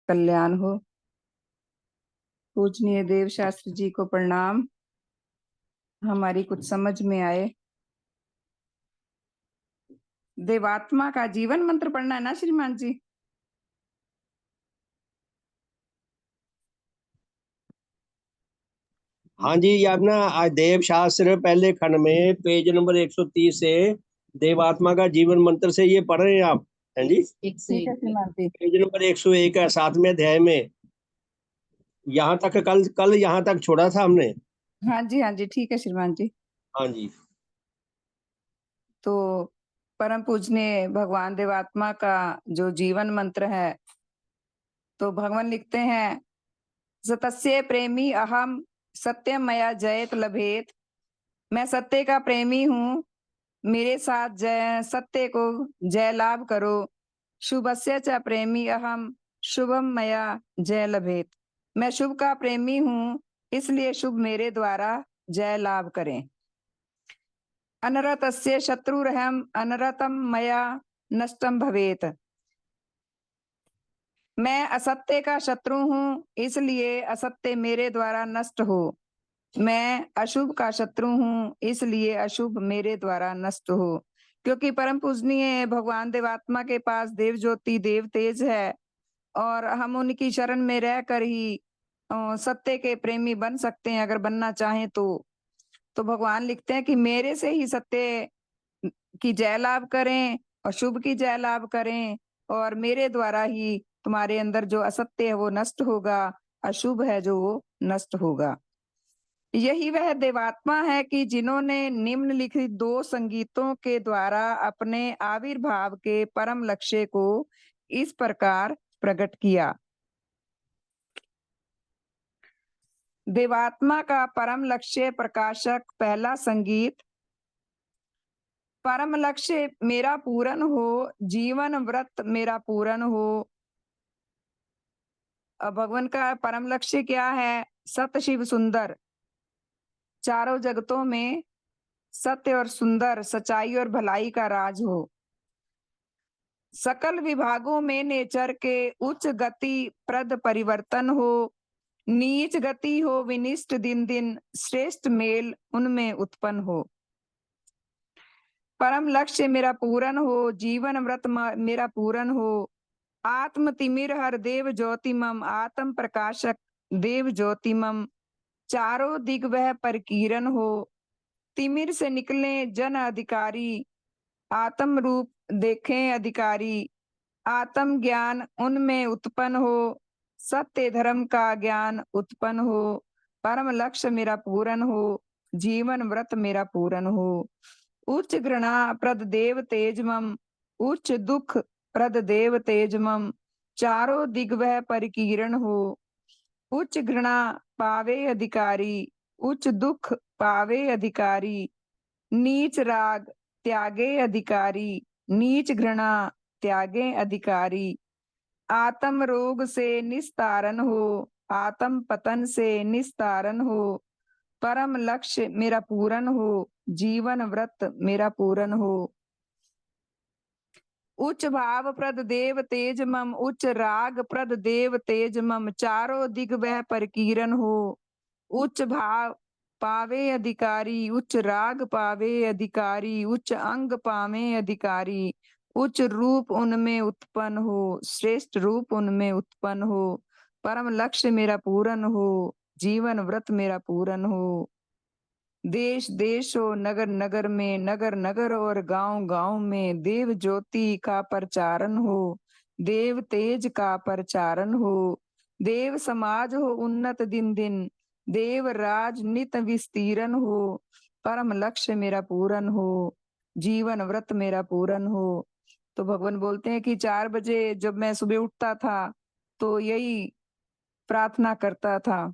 कल्याण हो। पूजनीय देव शास्त्री जी को प्रणाम। हमारी कुछ समझ में आए। देवात्मा का जीवन मंत्र पढ़ना है ना श्रीमान जी? हाँ जी, ये अपना देव शास्त्र पहले खंड में पेज नंबर 130 से देवात्मा का जीवन मंत्र से ये पढ़ रहे हैं आप? हैं जी, ठीक है श्रीमान जी। पेज नंबर 101 है, 7वें अध्याय में। यहाँ तक कल कल यहाँ तक छोड़ा था हमने। हाँ जी, हाँ जी, ठीक है श्रीमान जी। हाँ जी। तो परम पूजनीय भगवान देवात्मा का जो जीवन मंत्र है, तो भगवान लिखते हैं, सतस्य प्रेमी अहम सत्यम मया जयत लभेत। मैं सत्य का प्रेमी हूँ, मेरे साथ जय सत्य को जय लाभ करो। शुभस्य च प्रेमी अहम शुभम मया जय लभेत। मैं शुभ का प्रेमी हूँ, इसलिए शुभ मेरे द्वारा जय लाभ करें। अनरतस्य शत्रुरहम अनरतम मया नष्टम भवेत। मैं असत्य का शत्रु हूँ, इसलिए असत्य मेरे द्वारा नष्ट हो। मैं अशुभ का शत्रु हूँ, इसलिए अशुभ मेरे द्वारा नष्ट हो। क्योंकि परम पूजनीय भगवान देवात्मा के पास देव ज्योति देव तेज है, और हम उनकी शरण में रहकर ही सत्य के प्रेमी बन सकते हैं, अगर बनना चाहें तो भगवान लिखते हैं कि मेरे से ही सत्य की जय लाभ करें और शुभ की जय लाभ करें, और मेरे द्वारा ही तुम्हारे अंदर जो असत्य है वो नष्ट होगा, अशुभ है जो वो नष्ट होगा। यही वह देवात्मा है कि जिन्होंने निम्नलिखित 2 संगीतों के द्वारा अपने आविर्भाव के परम लक्ष्य को इस प्रकार प्रकट किया। देवात्मा का परम लक्ष्य प्रकाशक पहला संगीत। परम लक्ष्य मेरा पूर्ण हो, जीवन व्रत मेरा पूर्ण हो। भगवान का परम लक्ष्य क्या है? सत शिव सुंदर, चारों जगतों में सत्य और सुंदर, सच्चाई और भलाई का राज हो। सकल विभागों में नेचर के उच्च गति प्रद परिवर्तन हो, नीच गति हो विनिष्ट दिन दिन, श्रेष्ठ मेल उनमें उत्पन्न हो। परम लक्ष्य मेरा पूर्ण हो, जीवन व्रत मेरा पूर्ण हो। आत्म तिमिर हर देव ज्योतिमम, आत्म प्रकाशक देव ज्योतिमम, चारों दिग वह परिकीरन हो। तिमिर से निकले जन अधिकारी, आत्म रूप देखें अधिकारी। आत्म ज्ञान उनमें उत्पन्न हो, सत्य धर्म का ज्ञान उत्पन्न हो। परम लक्ष्य मेरा पूर्ण हो, जीवन व्रत मेरा पूर्ण हो। उच्च घृणा प्रद देव तेजमम, उच्च दुख प्रद देव तेजमम, चारों दिग वह परिकीर्ण हो। उच्च घृणा पावे अधिकारी, उच्च दुख पावे अधिकारी। नीच राग त्यागे अधिकारी, नीच घृणा त्यागे अधिकारी। आत्म रोग से निस्तारण हो, आत्म पतन से निस्तारण हो। परम लक्ष्य मेरा पूर्ण हो, जीवन व्रत मेरा पूर्ण हो। उच्च भाव प्रद देव तेज मम, उच्च राग प्रद देव तेज मम, चारों दिग वह परिकीरन हो। उच्च भाव पावे अधिकारी, उच्च राग पावे अधिकारी, उच्च अंग पावे अधिकारी। उच्च रूप उनमें उत्पन्न हो, श्रेष्ठ रूप उनमें उत्पन्न हो। परम लक्ष्य मेरा पूर्ण हो, जीवन व्रत मेरा पूर्ण हो। देश देश हो नगर नगर में, नगर नगर और गांव गांव में देव ज्योति का प्रचारण हो, देव तेज का प्रचारण हो। देव समाज हो उन्नत दिन दिन, देव राज नित विस्तीर्ण हो। परम लक्ष्य मेरा पूर्ण हो, जीवन व्रत मेरा पूर्ण हो। तो भगवान बोलते हैं कि 4 बजे जब मैं सुबह उठता था तो यही प्रार्थना करता था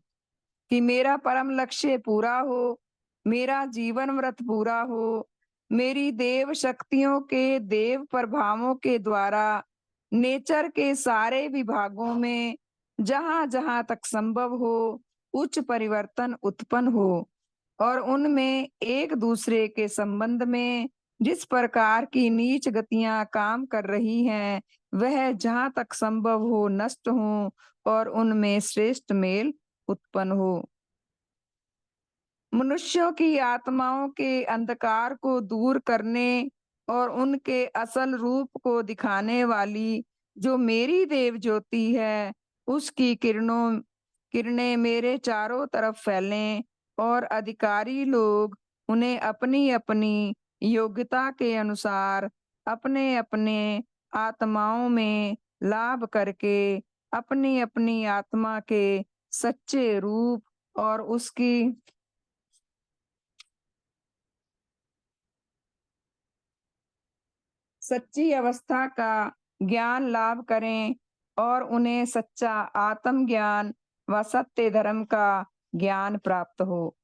कि मेरा परम लक्ष्य पूरा हो, मेरा जीवन व्रत पूरा हो। मेरी देव शक्तियों के देव प्रभावों के द्वारा नेचर के सारे विभागों में जहां जहां तक संभव हो उच्च परिवर्तन उत्पन्न हो, और उनमें एक दूसरे के संबंध में जिस प्रकार की नीच गतियां काम कर रही हैं वह जहाँ तक संभव हो नष्ट हो और उनमें श्रेष्ठ मेल उत्पन्न हो। मनुष्यों की आत्माओं के अंधकार को दूर करने और उनके असल रूप को दिखाने वाली जो मेरी देव ज्योति है, उसकी किरणें मेरे चारों तरफ फैलें और अधिकारी लोग उन्हें अपनी अपनी योग्यता के अनुसार अपने अपने आत्माओं में लाभ करके अपनी अपनी आत्मा के सच्चे रूप और उसकी सच्ची अवस्था का ज्ञान लाभ करें और उन्हें सच्चा आत्मज्ञान व सत्य धर्म का ज्ञान प्राप्त हो।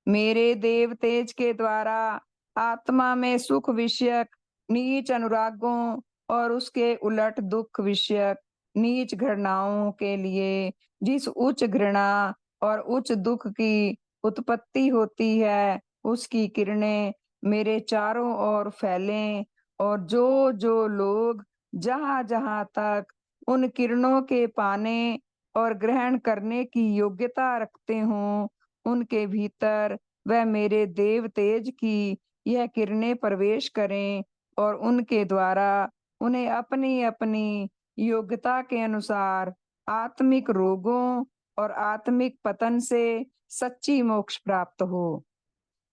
मेरे देव तेज के द्वारा आत्मा में सुख विषयक नीच अनुरागों और उसके उलट दुख विषयक नीच घृणाओं के लिए जिस उच्च घृणा और उच्च दुख की उत्पत्ति होती है, उसकी किरणें मेरे चारों ओर फैलें और जो जो लोग जहां जहां तक उन किरणों के पाने और ग्रहण करने की योग्यता रखते हों, उनके भीतर वह मेरे देव तेज की यह किरणें प्रवेश करें और उनके द्वारा उन्हें अपनी अपनी योग्यता के अनुसार आत्मिक रोगों और आत्मिक पतन से सच्ची मोक्ष प्राप्त हो।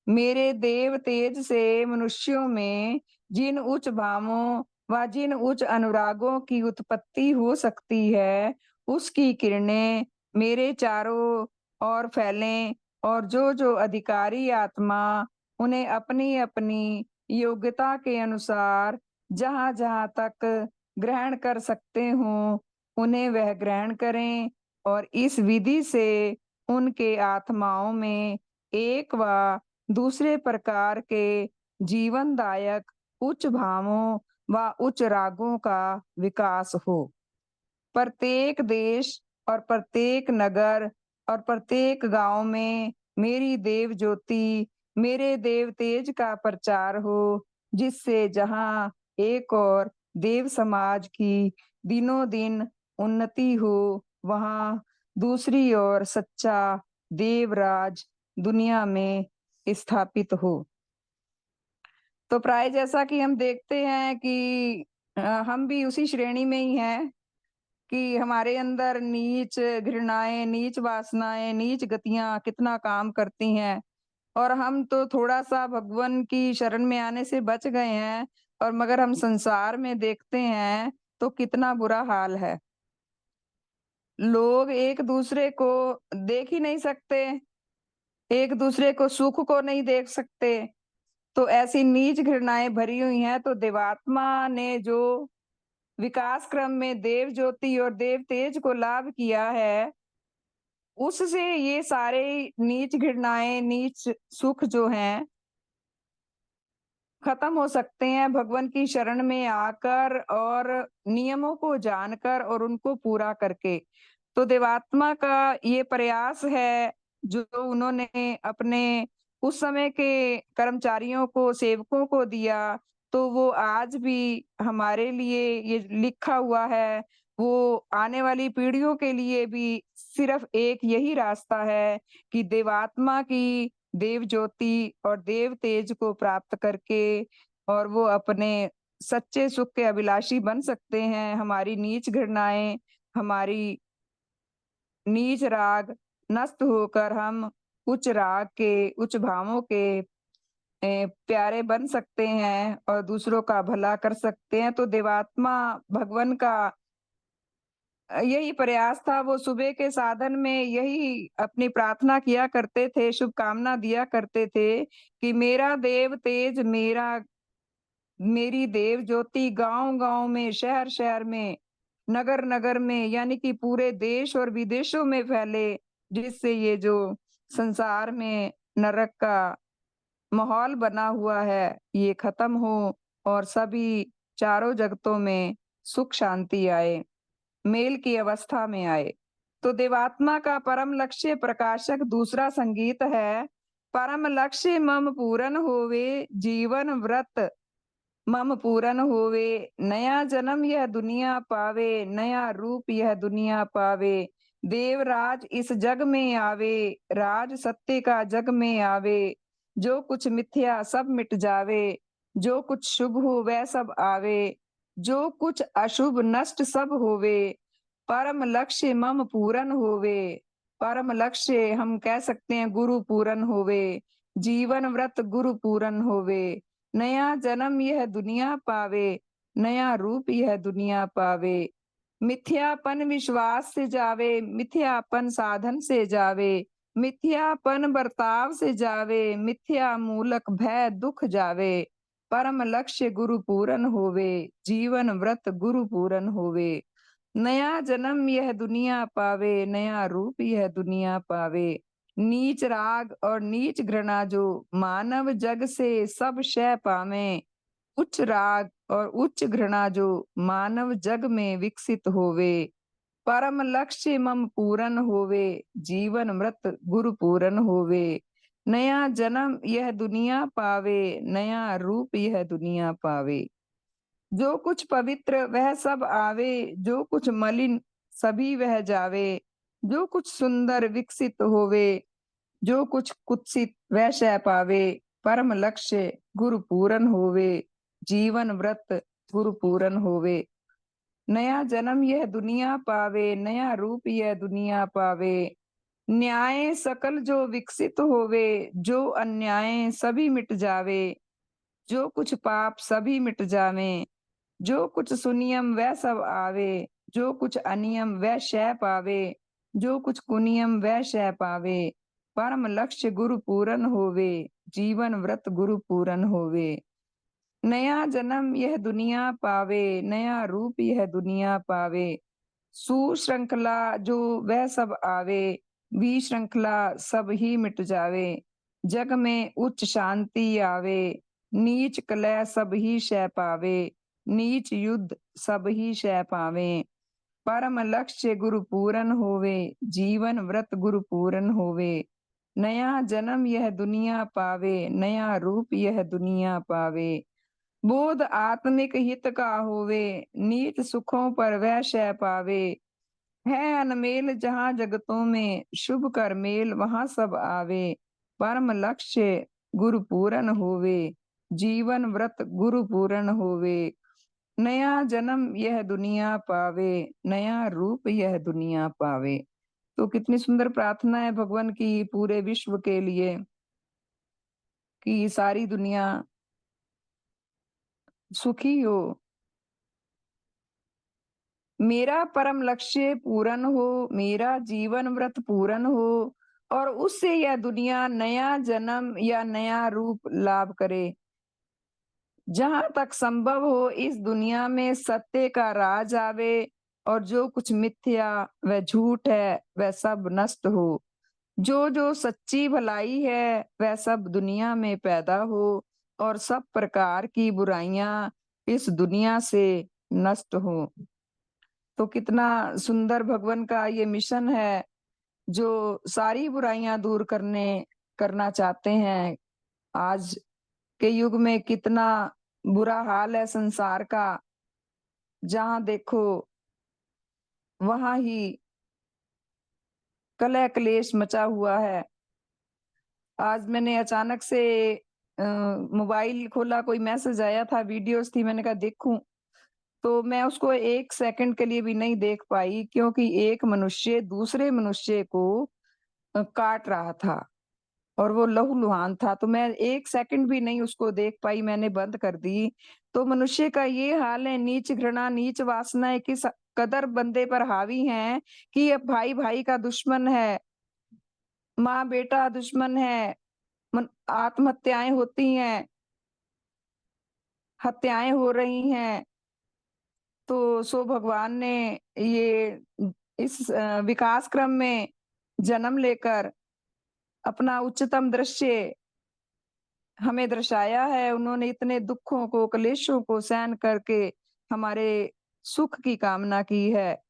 मेरे देव तेज से मनुष्यों में जिन उच्च भावों व जिन उच्च अनुरागों की उत्पत्ति हो सकती है, उसकी किरणें मेरे चारों ओर फैलें और जो जो अधिकारी आत्मा उन्हें अपनी अपनी योग्यता के अनुसार जहां जहां तक ग्रहण कर सकते हों, उन्हें वह ग्रहण करें और इस विधि से उनके आत्माओं में एक व दूसरे प्रकार के जीवनदायक उच्च भावों व उच्च रागों का विकास हो। प्रत्येक देश और प्रत्येक नगर और प्रत्येक गांव में मेरी देव ज्योति, मेरे देव तेज का प्रचार हो, जिससे जहां एक और देव समाज की दिनों दिन उन्नति हो, वहां दूसरी ओर सच्चा देवराज दुनिया में स्थापित हो। तो प्राय जैसा कि हम देखते हैं कि हम भी उसी श्रेणी में ही हैं कि हमारे अंदर नीच घृणाएं, नीच वासनाएं, नीच गतियां कितना काम करती हैं और हम तो थोड़ा-सा भगवान की शरण में आने से बच गए हैं और मगर हम संसार में देखते हैं तो कितना बुरा हाल है। लोग एक-दूसरे को देख ही नहीं सकते, एक-दूसरे को सुख को नहीं देख सकते। तो ऐसी नीच घृणाएं भरी हुई हैं, तो देवात्मा ने जो विकास क्रम में देव ज्योति और देव तेज को लाभ किया है, उससे ये सारे नीच घृणाएं, नीच सुख जो हैं, खत्म हो सकते हैं भगवान की शरण में आकर और नियमों को जानकर और उनको पूरा करके। तो देवात्मा का ये प्रयास है जो उन्होंने अपने उस समय के कर्मचारियों को, सेवकों को दिया, तो वो आज भी हमारे लिए ये लिखा हुआ है। वो आने वाली पीढ़ियों के लिए भी सिर्फ एक यही रास्ता है कि देवात्मा की देव ज्योति और देव तेज को प्राप्त करके और वो अपने सच्चे सुख के अभिलाषी बन सकते हैं। हमारी नीच घृणाएँ, हमारी नीच राग नष्ट होकर हम उच्च राग के, उच्च भावों के प्यारे बन सकते हैं और दूसरों का भला कर सकते हैं। तो देवात्मा भगवान का यही प्रयास था, वो सुबह के साधन में यही अपनी प्रार्थना किया करते थे, शुभकामना दिया करते थे कि मेरा देव तेज, मेरी देव ज्योति गाँव-गाँव में, शहर-शहर में, नगर-नगर में यानी कि पूरे देश और विदेशों में फैले, जिससे ये जो संसार में नरक का माहौल बना हुआ है, ये खत्म हो और सभी चारों जगतों में सुख शांति आए, मेल की अवस्था में आए। तो देवात्मा का परम लक्ष्य प्रकाशक दूसरा संगीत है, परम लक्ष्य मम पूरन होवे जीवन व्रत मम पूरन होवे। नया जन्म यह दुनिया पावे, नया रूप यह दुनिया पावे। देवराज इस जग में आवे, राज सत्य का जग में आवे। जो कुछ मिथ्या सब मिट जावे, जो कुछ शुभ हो वह सब आवे। जो कुछ अशुभ नष्ट सब होवे, परम लक्ष्य मम पूरन होवे। परम लक्ष्य हम कह सकते हैं गुरु पूरन होवे। जीवन व्रत गुरु पूरन होवे। नया जन्म यह दुनिया पावे, नया रूप यह दुनिया पावे। मिथ्यापन विश्वास से जावे, मिथ्यापन साधन से जावे। मिथ्यापन बर्ताव से जावे, मिथ्या मूलक भय दुख जावे। परम लक्ष्य गुरु पूरन होवे, जीवन व्रत गुरु पूरन होवे। नया जन्म यह दुनिया पावे, नया रूप यह दुनिया पावे। नीच राग और नीच घृणा जो मानव जग से सब शय पावे। उच्च राग और उच्च घृणा जो मानव जग में विकसित होवे। परम लक्ष्य मम पूरन होवे, जीवन मृत गुरु पूरन होवे। नया जन्म यह दुनिया पावे, नया रूप यह दुनिया पावे। जो कुछ पवित्र वह सब आवे, जो कुछ मलिन सभी वह जावे। जो कुछ सुंदर विकसित होवे, जो कुछ कुत्सित वह शह पावे। परम लक्ष्य गुरु पूरन होवे, जीवन व्रत गुरु पूरन होवे। नया जन्म यह दुनिया पावे, नया रूप यह दुनिया पावे। न्याय सकल जो विकसित होवे, जो अन्याय सभी मिट जावे। जो कुछ पाप सभी मिट जावे, जो कुछ सुनियम वह सब आवे। जो कुछ अनियम वह शह पावे, जो कुछ कुनियम वह शह पावे। परम लक्ष्य गुरु पूरन होवे, जीवन व्रत गुरु पूरन होवे। नया जन्म यह दुनिया पावे, नया रूप यह दुनिया पावे। सुश्रृंखला जो वह सब आवे, विश्रृंखला सब ही मिट जावे। जग में उच्च शांति आवे, नीच कलह सब ही शह पावे। नीच युद्ध सब ही शह पावे। परम लक्ष्य गुरु पूरन होवे, जीवन व्रत गुरु पूरन होवे। नया जन्म यह दुनिया पावे, नया रूप यह दुनिया पावे। बोध आत्मिक हित का होवे, नीत सुखों पर वह शह पावे। है अनमेल जहाँ जगतों में, शुभ कर मेल वहां सब आवे। परम लक्ष्य गुरु पूरन होवे, जीवन व्रत गुरु पूरन होवे। नया जन्म यह दुनिया पावे, नया रूप यह दुनिया पावे। तो कितनी सुंदर प्रार्थना है भगवान की पूरे विश्व के लिए कि सारी दुनिया सुखी हो। मेरा परम लक्ष्य पूर्ण हो, मेरा जीवन व्रत पूर्ण हो और उससे यह दुनिया नया जन्म या नया रूप लाभ करे। जहां तक संभव हो इस दुनिया में सत्य का राज आवे और जो कुछ मिथ्या व झूठ है वह सब नष्ट हो। जो जो सच्ची भलाई है वह सब दुनिया में पैदा हो और सब प्रकार की बुराइयां इस दुनिया से नष्ट हो। तो कितना सुंदर भगवान का ये मिशन है जो सारी बुराइयां दूर करना चाहते हैं। आज के युग में कितना बुरा हाल है संसार का, जहां देखो वहां ही कलह क्लेश मचा हुआ है। आज मैंने अचानक से मोबाइल खोला, कोई मैसेज आया था, वीडियोस थी, मैंने कहा देखूं, तो मैं उसको एक सेकंड के लिए भी नहीं देख पाई क्योंकि एक मनुष्य दूसरे मनुष्य को काट रहा था और वो लहूलुहान था। तो मैं एक सेकंड भी नहीं उसको देख पाई, मैंने बंद कर दी। तो मनुष्य का ये हाल है, नीच घृणा नीच वासनाएं किस कदर बंदे पर हावी हैं कि अब भाई भाई का दुश्मन है, माँ बेटा दुश्मन है, आत्महत्याएं होती हैं, हत्याएं हो रही हैं। तो सो भगवान ने ये इस विकास क्रम में जन्म लेकर अपना उच्चतम दृश्य हमें दर्शाया है। उन्होंने इतने दुखों को क्लेशों को सहन करके हमारे सुख की कामना की है।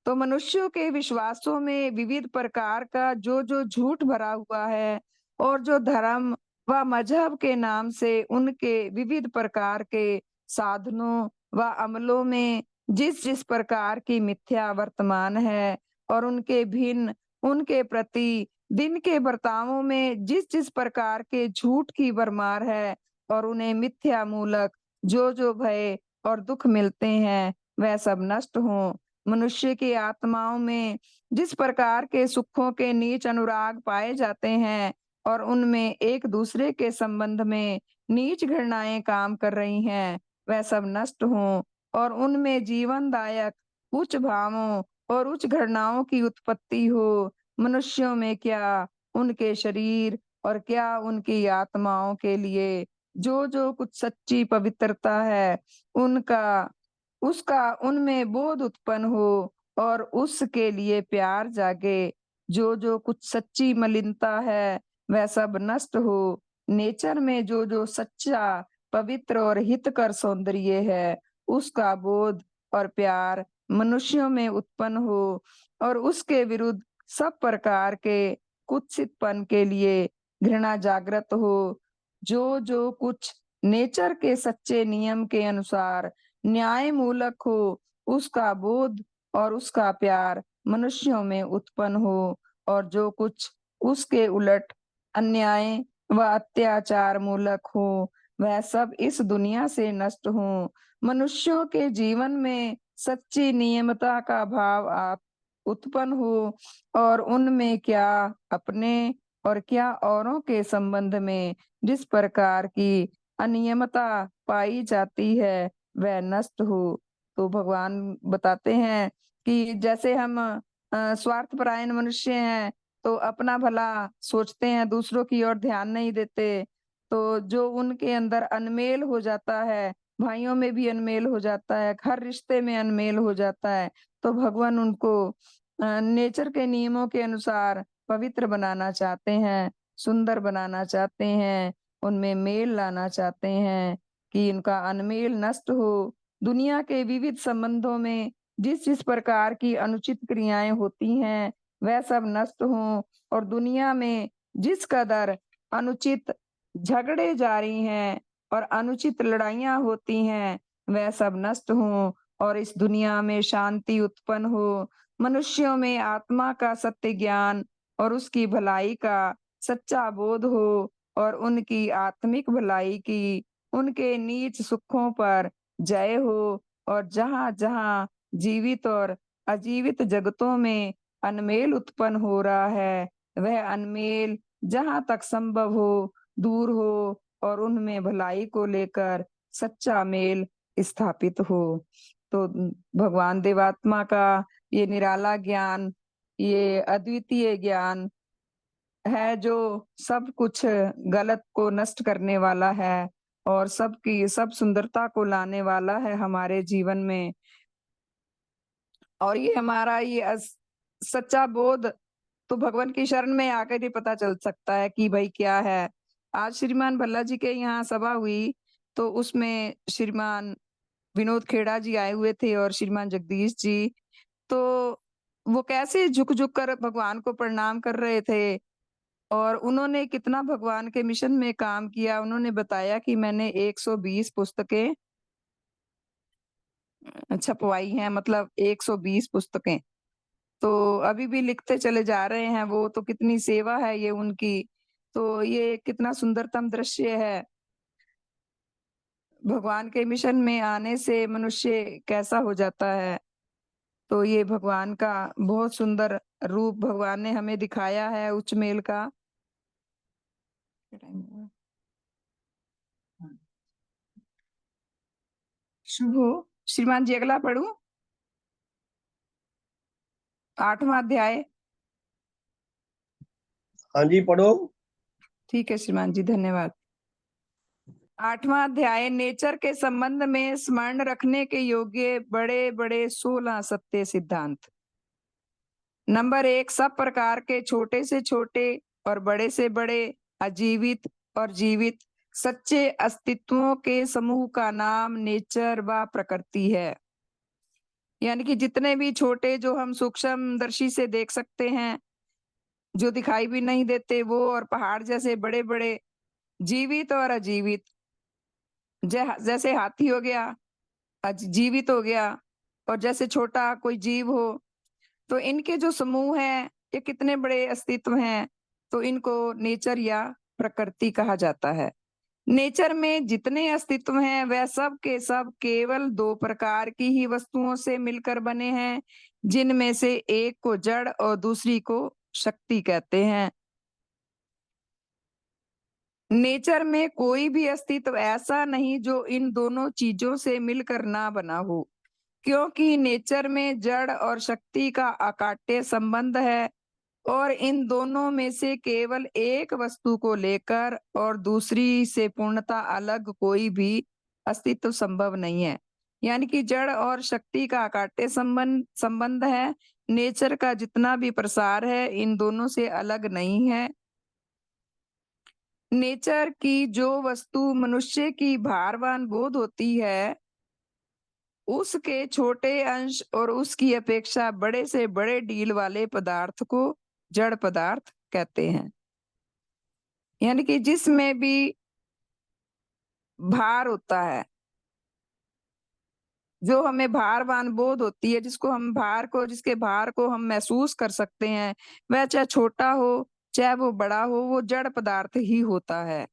तो मनुष्यों के विश्वासों में विविध प्रकार का जो जो झूठ भरा हुआ है और जो धर्म व मजहब के नाम से उनके विविध प्रकार के साधनों व अमलों में जिस जिस प्रकार की मिथ्या वर्तमान है और उनके भिन्न उनके प्रति दिन के बर्तावों में जिस जिस प्रकार के झूठ की भरमार है और उन्हें मिथ्या मूलक जो जो भय और दुख मिलते हैं वह सब नष्ट हों। मनुष्य की आत्माओं में जिस प्रकार के सुखों के नीच अनुराग पाए जाते हैं और उनमें एक दूसरे के संबंध में नीच घृणाएं काम कर रही हैं वह सब नष्ट हों और उनमें जीवनदायक उच्च भावों और उच्च घृणाओं की उत्पत्ति हो। मनुष्यों में क्या उनके शरीर और क्या उनकी आत्माओं के लिए जो जो कुछ सच्ची पवित्रता है उनका उसका उनमें बोध उत्पन्न हो और उसके लिए प्यार जागे। जो जो कुछ सच्ची मलिनता है वह सब नष्ट हो। नेचर में जो जो सच्चा पवित्र और हितकर सौंदर्य है उसका बोध और प्यार मनुष्यों में उत्पन्न हो और उसके विरुद्ध सब प्रकार के कुत्सितपन के लिए घृणा जागृत हो। जो जो कुछ नेचर के सच्चे नियम के अनुसार न्याय मूलक हो उसका बोध और उसका प्यार मनुष्यों में उत्पन्न हो और जो कुछ उसके उलट अन्याय व अत्याचार मूलक हो वह सब इस दुनिया से नष्ट हो। मनुष्यों के जीवन में सच्ची नियमता का भाव उत्पन्न हो और उनमें क्या अपने और क्या औरों के संबंध में जिस प्रकार की अनियमता पाई जाती है वह नष्ट हो। तो भगवान बताते हैं कि जैसे हम स्वार्थपरायण मनुष्य हैं तो अपना भला सोचते हैं, दूसरों की ओर ध्यान नहीं देते, तो जो उनके अंदर अनमेल हो जाता है, भाइयों में भी अनमेल हो जाता है, हर रिश्ते में अनमेल हो जाता है, तो भगवान उनको नेचर के नियमों के अनुसार पवित्र बनाना चाहते हैं, सुंदर बनाना चाहते हैं, उनमें मेल लाना चाहते हैं कि इनका अनमेल नष्ट हो। दुनिया के विविध संबंधों में जिस जिस प्रकार की अनुचित क्रियाएं होती हैं वह सब नष्ट हों और दुनिया में जिस कदर अनुचित झगड़े जारी हैं और अनुचित लड़ाइयां होती हैं वह सब नष्ट हों और इस दुनिया में शांति उत्पन्न हो। मनुष्यों में आत्मा का सत्य ज्ञान और उसकी भलाई का सच्चा बोध हो और उनकी आत्मिक भलाई की उनके नीच सुखों पर जय हो और जहाँ जहाँ जीवित और अजीवित जगतों में अनमेल उत्पन्न हो रहा है वह अनमेल जहाँ तक संभव हो दूर हो और उनमें भलाई को लेकर सच्चा मेल स्थापित हो। तो भगवान देवात्मा का ये निराला ज्ञान, ये अद्वितीय ज्ञान है जो सब कुछ गलत को नष्ट करने वाला है और सबकी सब सुंदरता को लाने वाला है हमारे जीवन में। और ये हमारा ये सच्चा बोध तो भगवान की शरण में आकर ही पता चल सकता है कि भाई क्या है। आज श्रीमान भल्ला जी के यहाँ सभा हुई तो उसमें श्रीमान विनोद खेड़ा जी आए हुए थे और श्रीमान जगदीश जी, तो वो कैसे झुक झुक कर भगवान को प्रणाम कर रहे थे और उन्होंने कितना भगवान के मिशन में काम किया। उन्होंने बताया कि मैंने 120 पुस्तकें छपवाई हैं, मतलब 120 पुस्तकें तो अभी भी लिखते चले जा रहे हैं वो, तो कितनी सेवा है ये उनकी। तो ये कितना सुंदरतम दृश्य है, भगवान के मिशन में आने से मनुष्य कैसा हो जाता है। तो ये भगवान का बहुत सुंदर रूप भगवान ने हमें दिखाया है उच्च मेल का। शुभ हो। श्रीमान जी अगला पढ़ूं, 8वां अध्याय। हाँ जी पढ़ो। ठीक है श्रीमान जी, धन्यवाद। 8वां अध्याय नेचर के संबंध में स्मरण रखने के योग्य बड़े बड़े 16 सत्य सिद्धांत। नंबर 1, सब प्रकार के छोटे से छोटे और बड़े से बड़े, अजीवित और जीवित सच्चे अस्तित्वों के समूह का नाम नेचर व प्रकृति है। यानी कि जितने भी छोटे जो हम सूक्ष्म दर्शी से देख सकते हैं, जो दिखाई भी नहीं देते वो, और पहाड़ जैसे बड़े बड़े जीवित और अजीवित, जैसे हाथी हो गया, जीवित हो गया, और जैसे छोटा कोई जीव हो, तो इनके जो समूह हैं, ये कितने बड़े अस्तित्व हैं, तो इनको नेचर या प्रकृति कहा जाता है। नेचर में जितने अस्तित्व हैं, वह सब के सब केवल 2 प्रकार की ही वस्तुओं से मिलकर बने हैं, जिनमें से एक को जड़ और दूसरी को शक्ति कहते हैं। नेचर में कोई भी अस्तित्व ऐसा नहीं जो इन दोनों चीजों से मिलकर ना बना हो, क्योंकि नेचर में जड़ और शक्ति का अकाट्य संबंध है, और इन दोनों में से केवल एक वस्तु को लेकर और दूसरी से पूर्णतः अलग कोई भी अस्तित्व संभव नहीं है। यानी कि जड़ और शक्ति का अकाट्य संबंध संबंध है। नेचर का जितना भी प्रसार है, इन दोनों से अलग नहीं है। नेचर की जो वस्तु मनुष्य की भारवान बोध होती है, उसके छोटे अंश और उसकी अपेक्षा बड़े से बड़े डील वाले पदार्थ को जड़ पदार्थ कहते हैं। यानी कि जिसमें भी भार होता है, जो हमें भारवान बोध होती है, जिसके भार को हम महसूस कर सकते हैं, वह चाहे छोटा हो, चाहे वो बड़ा हो, वो जड़ पदार्थ ही होता है।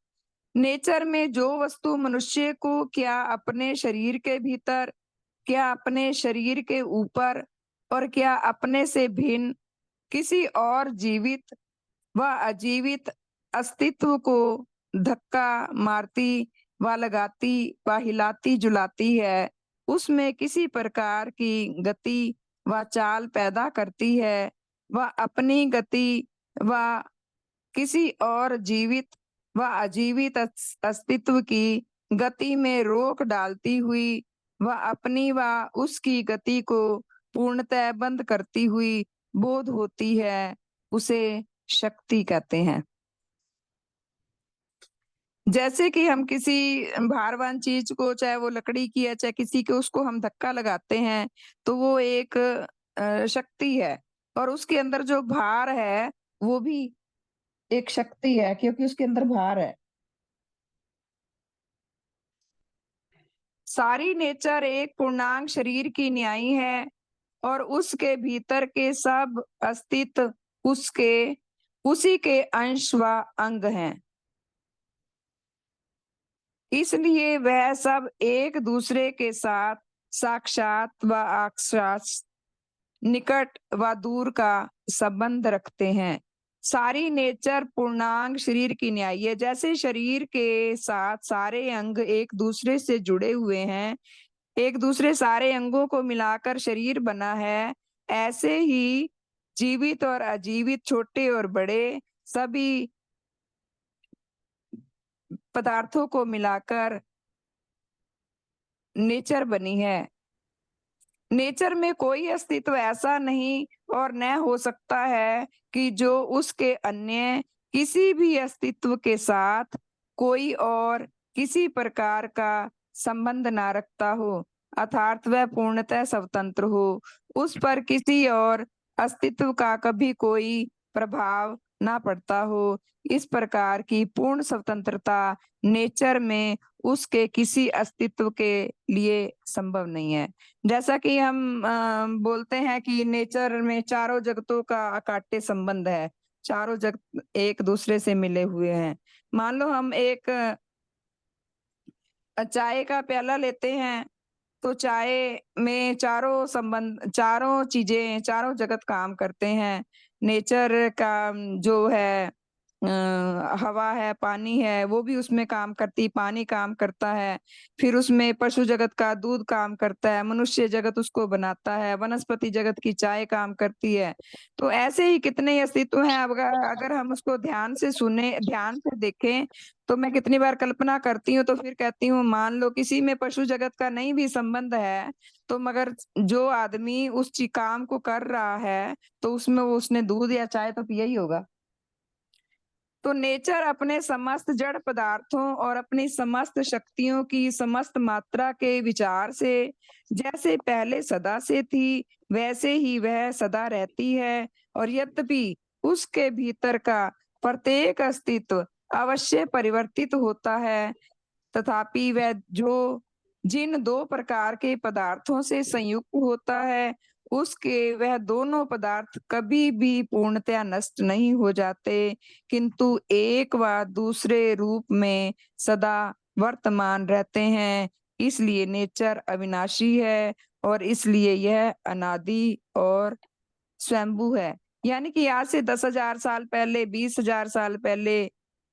नेचर में जो वस्तु मनुष्य को क्या अपने शरीर के भीतर, क्या अपने शरीर के ऊपर, और क्या अपने से भिन्न किसी और जीवित व अजीवित अस्तित्व को धक्का मारती व लगाती व हिलाती जुलाती है, उसमें किसी प्रकार की गति व चाल पैदा करती है, वह अपनी गति व किसी और जीवित व अजीवित अस्तित्व की गति में रोक डालती हुई, वह अपनी व उसकी गति को पूर्णतः बंद करती हुई बोध होती है, उसे शक्ति कहते हैं। जैसे कि हम किसी भारवान चीज को, चाहे वो लकड़ी की है चाहे किसी के, उसको हम धक्का लगाते हैं, तो वो एक शक्ति है, और उसके अंदर जो भार है वो भी एक शक्ति है, क्योंकि उसके अंदर भार है। सारी नेचर एक पूर्णांग शरीर की न्यायी है, और उसके भीतर के सब अस्तित्व उसी के अंश व अंग हैं। इसलिए वह सब एक दूसरे के साथ साक्षात व असाक्षात, निकट व दूर का संबंध रखते हैं। सारी नेचर पूर्णांग शरीर की न्यायी है। जैसे शरीर के साथ सारे अंग एक दूसरे से जुड़े हुए हैं, एक दूसरे सारे अंगों को मिलाकर शरीर बना है, ऐसे ही जीवित और अजीवित, छोटे और बड़े, सभी पदार्थों को मिलाकर नेचर बनी है। नेचर में कोई अस्तित्व ऐसा नहीं और न हो सकता है कि जो उसके अन्य किसी भी अस्तित्व के साथ कोई और किसी प्रकार का संबंध ना रखता हो, अर्थात वह पूर्णतः स्वतंत्र हो, उस पर किसी और अस्तित्व का कभी कोई प्रभाव ना पड़ता हो। इस प्रकार की पूर्ण स्वतंत्रता नेचर में उसके किसी अस्तित्व के लिए संभव नहीं है। जैसा कि हम बोलते हैं कि नेचर में चारों जगतों का अकाट्य संबंध है, चारों जगत एक दूसरे से मिले हुए हैं। मान लो हम एक चाय का प्याला लेते हैं, तो चाय में चारों चीजें, चारों जगत काम करते हैं। नेचर का जो है हवा है, पानी है, वो भी उसमें काम करती, पानी काम करता है। फिर उसमें पशु जगत का दूध काम करता है, मनुष्य जगत उसको बनाता है, वनस्पति जगत की चाय काम करती है। तो ऐसे ही कितने ही अस्तित्व हैं। अगर हम उसको ध्यान से सुने, ध्यान से देखें, तो मैं कितनी बार कल्पना करती हूँ, तो फिर कहती हूँ मान लो किसी में पशु जगत का नहीं भी संबंध है, तो मगर जो आदमी उस काम को कर रहा है, तो उसमें उसने दूध या चाय तो पिया ही होगा। तो नेचर अपने समस्त जड़ पदार्थों और अपनी समस्त शक्तियों की समस्त मात्रा के विचार से जैसे पहले सदा से थी, वैसे ही वह सदा रहती है, और यद्यपि उसके भीतर का प्रत्येक अस्तित्व अवश्य परिवर्तित होता है, तथापि वह जो जिन दो प्रकार के पदार्थों से संयुक्त होता है, उसके वह दोनों पदार्थ कभी भी पूर्णतया नष्ट नहीं हो जाते, किंतु एक व दूसरे रूप में सदा वर्तमान रहते हैं। इसलिए नेचर अविनाशी है और इसलिए यह अनादि और स्वयंभू है। यानी कि आज से 10,000 साल पहले, 20,000 साल पहले,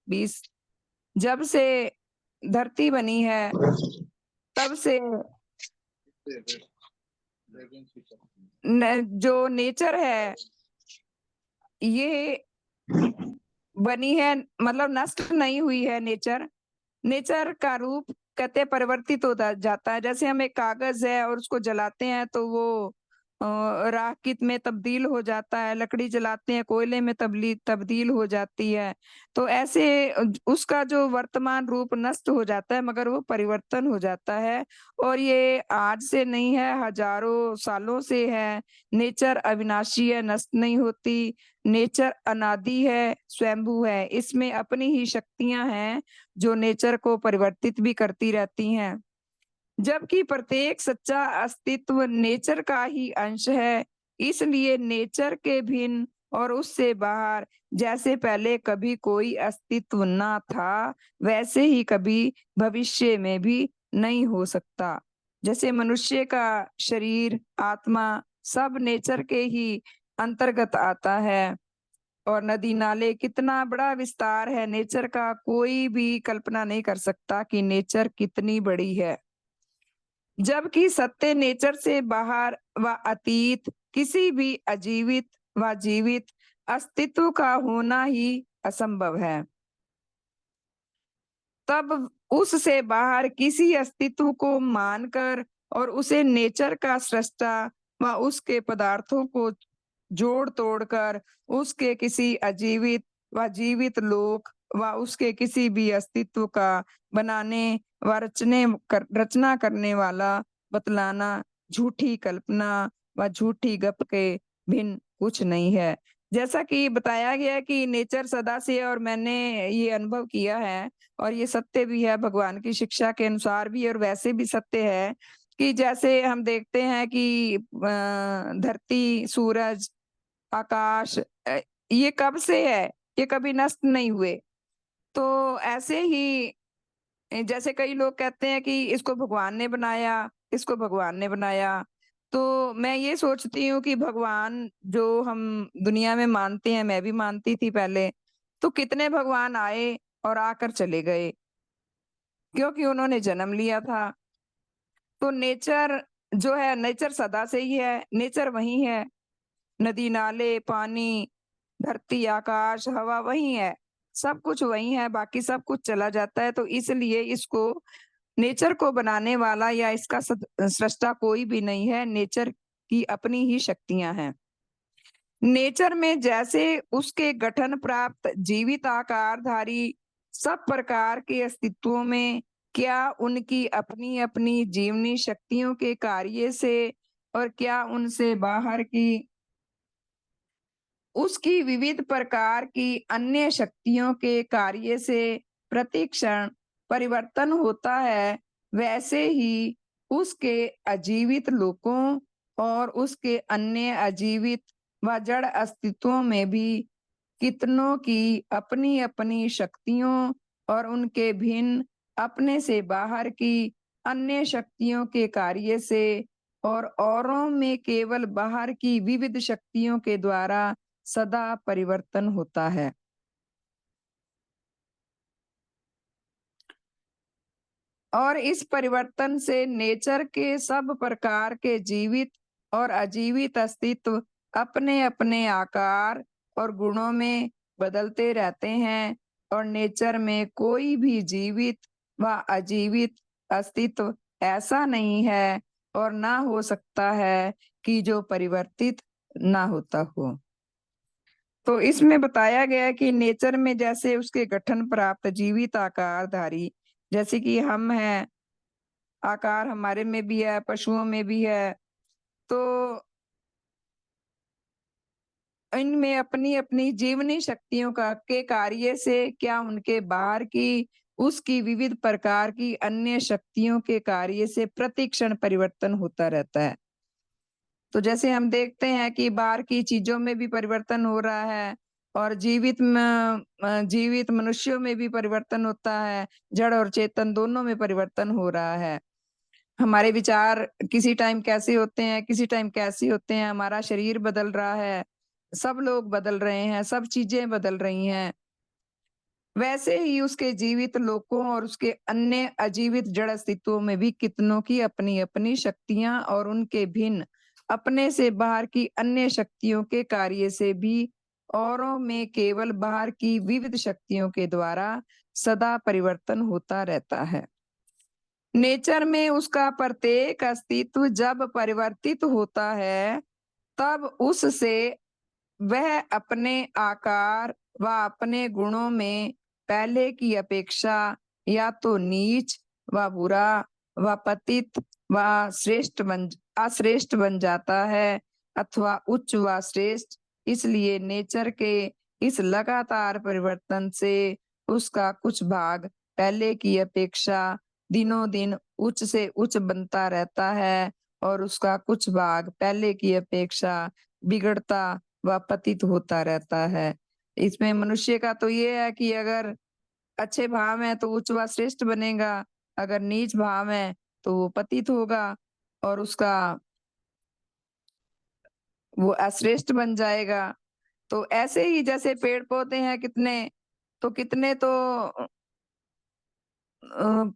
20 जब से धरती बनी है, तब से जो नेचर है, ये बनी है, मतलब नष्ट नहीं हुई है नेचर। नेचर का रूप कहते हैं परिवर्तित होता जाता है। जैसे हम एक कागज है और उसको जलाते हैं तो वो राख में तब्दील हो जाता है, लकड़ी जलाते हैं कोयले में तब्दील हो जाती है। तो ऐसे उसका जो वर्तमान रूप नष्ट हो जाता है, मगर वो परिवर्तन हो जाता है। और ये आज से नहीं है, हजारों सालों से है। नेचर अविनाशी है, नष्ट नहीं होती। नेचर अनादि है, स्वयंभू है। इसमें अपनी ही शक्तियां हैं जो नेचर को परिवर्तित भी करती रहती हैं। जबकि प्रत्येक सच्चा अस्तित्व नेचर का ही अंश है, इसलिए नेचर के भिन्न और उससे बाहर जैसे पहले कभी कोई अस्तित्व ना था, वैसे ही कभी भविष्य में भी नहीं हो सकता। जैसे मनुष्य का शरीर, आत्मा सब नेचर के ही अंतर्गत आता है। और नदी नाले, कितना बड़ा विस्तार है नेचर का, कोई भी कल्पना नहीं कर सकता कि नेचर कितनी बड़ी है। जबकि सत्य नेचर से बाहर व अतीत किसी भी अजीवित व जीवित अस्तित्व का होना ही असंभव है। तब उससे बाहर किसी अस्तित्व को मानकर और उसे नेचर का सृष्टा व उसके पदार्थों को जोड़ तोड़कर उसके किसी अजीवित व जीवित लोक व उसके किसी भी अस्तित्व का बनाने व रचना करने वाला बतलाना झूठी कल्पना व झूठी गप के भिन्न कुछ नहीं है। जैसा कि बताया गया कि नेचर सदा से, और मैंने ये अनुभव किया है और ये सत्य भी है, भगवान की शिक्षा के अनुसार भी और वैसे भी सत्य है कि जैसे हम देखते हैं कि धरती, सूरज, आकाश, ये कब से है, ये कभी नष्ट नहीं हुए। तो ऐसे ही जैसे कई लोग कहते हैं कि इसको भगवान ने बनाया, इसको भगवान ने बनाया। तो मैं ये सोचती हूँ कि भगवान जो हम दुनिया में मानते हैं, मैं भी मानती थी पहले, तो कितने भगवान आए और आकर चले गए, क्योंकि उन्होंने जन्म लिया था। तो नेचर जो है, नेचर सदा से ही है, नेचर वही है। नदी नाले, पानी, धरती, आकाश, हवा वही है, सब कुछ वही है, बाकी सब कुछ चला जाता है। तो इसलिए इसको, नेचर को बनाने वाला या इसका सृष्टा कोई भी नहीं है, नेचर की अपनी ही शक्तियां हैं। नेचर में जैसे उसके गठन प्राप्त जीवित आकारधारी सब प्रकार के अस्तित्वों में क्या उनकी अपनी अपनी जीवनी शक्तियों के कार्य से और क्या उनसे बाहर की उसकी विविध प्रकार की अन्य शक्तियों के कार्य से प्रतिक्षण परिवर्तन होता है, वैसे ही उसके अजीवित लोकों और उसके अन्य अजीवित व जड़ अस्तित्वों में भी कितनों की अपनी अपनी शक्तियों और उनके भिन्न अपने से बाहर की अन्य शक्तियों के कार्य से और औरों में केवल बाहर की विविध शक्तियों के द्वारा सदा परिवर्तन होता है। और इस परिवर्तन से नेचर के सब प्रकार के जीवित और अजीवित अस्तित्व अपने अपने आकार और गुणों में बदलते रहते हैं और नेचर में कोई भी जीवित व अजीवित अस्तित्व ऐसा नहीं है और ना हो सकता है कि जो परिवर्तित ना होता हो। तो इसमें बताया गया है कि नेचर में जैसे उसके गठन प्राप्त जीवित आकारधारी, जैसे कि हम हैं, आकार हमारे में भी है, पशुओं में भी है। तो इनमें अपनी अपनी जीवनी शक्तियों का के कार्य से क्या उनके बाहर की उसकी विविध प्रकार की अन्य शक्तियों के कार्य से प्रतिक्षण परिवर्तन होता रहता है। तो जैसे हम देखते हैं कि बाहर की चीजों में भी परिवर्तन हो रहा है और जीवित मनुष्यों में भी परिवर्तन होता है, जड़ और चेतन दोनों में परिवर्तन हो रहा है। हमारे विचार किसी टाइम कैसे होते हैं, किसी टाइम कैसे होते हैं, हमारा शरीर बदल रहा है, सब लोग बदल रहे हैं, सब चीजें बदल रही हैं। वैसे ही उसके जीवित लोकों और उसके अन्य अजीवित जड़ अस्तित्वों में भी कितनों की अपनी-अपनी शक्तियां और उनके भिन्न अपने से बाहर की अन्य शक्तियों के कार्य से भी औरों में केवल बाहर की विविध शक्तियों के द्वारा सदा परिवर्तन होता रहता है। नेचर में उसका प्रत्येक अस्तित्व जब परिवर्तित होता है, तब उससे वह अपने आकार व अपने गुणों में पहले की अपेक्षा या तो नीच व बुरा व पतित व अश्रेष्ठ बन जाता है अथवा उच्च व श्रेष्ठ। इसलिए नेचर के इस लगातार परिवर्तन से उसका कुछ भाग पहले की अपेक्षा दिनों दिन उच्च से उच्च बनता रहता है और उसका कुछ भाग पहले की अपेक्षा बिगड़ता व पतित होता रहता है। इसमें मनुष्य का तो ये है कि अगर अच्छे भाव है तो उच्च व श्रेष्ठ बनेगा, अगर नीच भाव है तो वो पतित होगा और उसका वो अश्रेष्ठ बन जाएगा। तो ऐसे ही जैसे पेड़-पौधे हैं कितने तो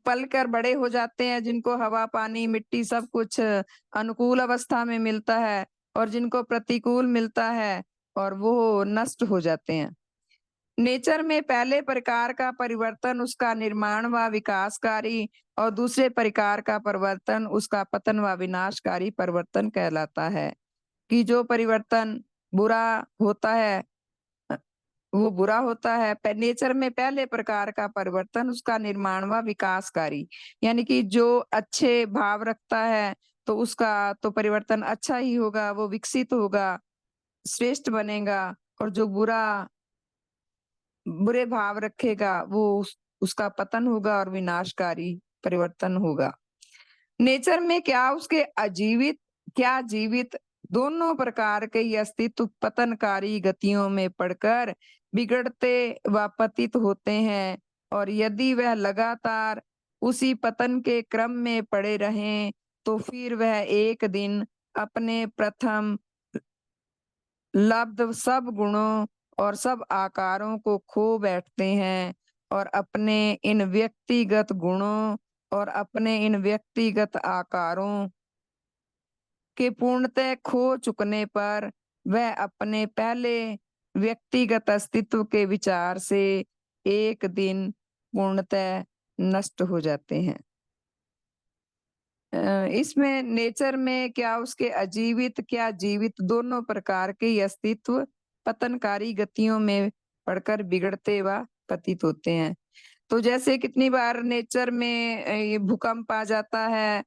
पलकर बड़े हो जाते हैं, जिनको हवा, पानी, मिट्टी सब कुछ अनुकूल अवस्था में मिलता है और जिनको प्रतिकूल मिलता है और वो नष्ट हो जाते हैं। नेचर में पहले प्रकार का परिवर्तन उसका निर्माण व विकासकारी और दूसरे प्रकार का परिवर्तन उसका पतन व विनाशकारी परिवर्तन कहलाता है। कि जो परिवर्तन बुरा होता है अ, वो बुरा होता है। नेचर में पहले प्रकार का परिवर्तन उसका निर्माण व विकासकारी, यानी कि जो अच्छे भाव रखता है तो उसका तो परिवर्तन अच्छा ही होगा, वो विकसित होगा, श्रेष्ठ बनेगा। और जो बुरे भाव रखेगा वो उसका पतन होगा और विनाशकारी परिवर्तन होगा। नेचर में क्या उसके अजीवित क्या जीवित दोनों प्रकार के ये अस्तित्व पतनकारी गतियों में पड़कर बिगड़ते व पतित होते हैं और यदि वह लगातार उसी पतन के क्रम में पड़े रहें तो फिर वह एक दिन अपने प्रथम लब्ध सब गुणों और सब आकारों को खो बैठते हैं और अपने इन व्यक्तिगत आकारों के पूर्णतः खो चुकने पर वह अपने पहले व्यक्तिगत अस्तित्व के विचार से एक दिन पूर्णतः नष्ट हो जाते हैं। इसमें नेचर में क्या उसके अजीवित क्या जीवित दोनों प्रकार के ही अस्तित्व पतनकारी गतियों में पड़कर बिगड़ते व पतित होते हैं। तो जैसे कितनी बार नेचर में ये भूकंप आ जाता है,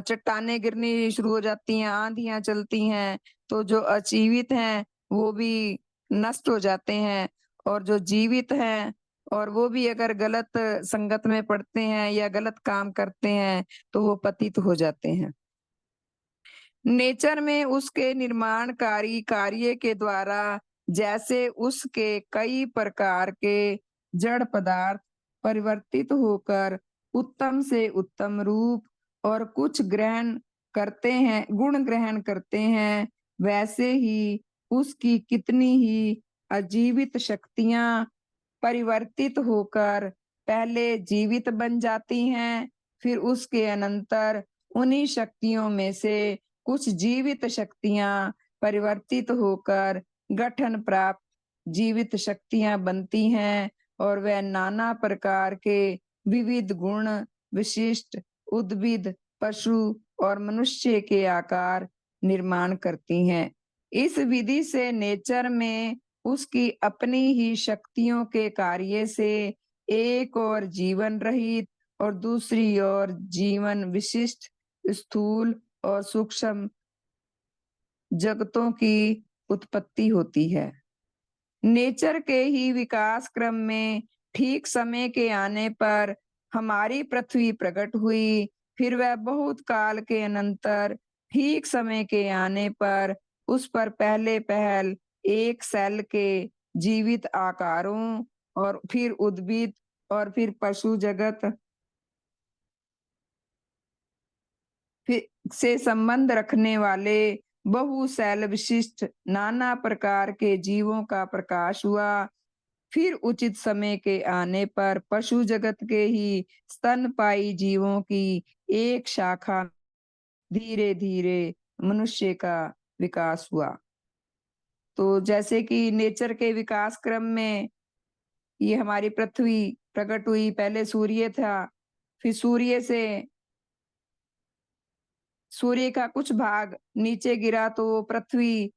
चट्टानें गिरनी शुरू हो जाती हैं, आंधियां चलती हैं, तो जो अजीवित हैं वो भी नष्ट हो जाते हैं और जो जीवित हैं और वो भी अगर गलत संगत में पड़ते हैं या गलत काम करते हैं तो वो पतित हो जाते हैं। नेचर में उसके निर्माणकारी कार्य के द्वारा जैसे उसके कई प्रकार के जड़ पदार्थ परिवर्तित होकर उत्तम से उत्तम रूप और कुछ गुण ग्रहण करते हैं, वैसे ही उसकी कितनी ही अजीवित शक्तियां परिवर्तित होकर पहले जीवित बन जाती हैं, फिर उसके अनंतर उन्हीं शक्तियों में से कुछ जीवित शक्तियां परिवर्तित होकर गठन प्राप्त जीवित शक्तियां बनती हैं और वह नाना प्रकार के विविध गुण विशिष्ट उद्भिद, पशु और मनुष्य के आकार निर्माण करती हैं। इस विधि से नेचर में उसकी अपनी ही शक्तियों के कार्य से एक और जीवन रहित और दूसरी ओर जीवन विशिष्ट स्थूल और सूक्ष्म जगतों की उत्पत्ति होती है। नेचर के ही विकास क्रम में ठीक समय के आने पर हमारी पृथ्वी प्रकट हुई, फिर वह बहुत काल के अनंतर ठीक समय के आने पर उस पर पहले पहल एक सेल के जीवित आकारों और फिर उद्भिद और फिर पशु जगत से संबंध रखने वाले बहु सेल विशिष्ट नाना प्रकार के जीवों का प्रकाश हुआ। फिर उचित समय के आने पर पशु जगत के ही स्तनपायी जीवों की एक शाखा धीरे धीरे मनुष्य का विकास हुआ। तो जैसे कि नेचर के विकास क्रम में ये हमारी पृथ्वी प्रकट हुई, पहले सूर्य था, फिर सूर्य का कुछ भाग नीचे गिरा तो वो पृथ्वी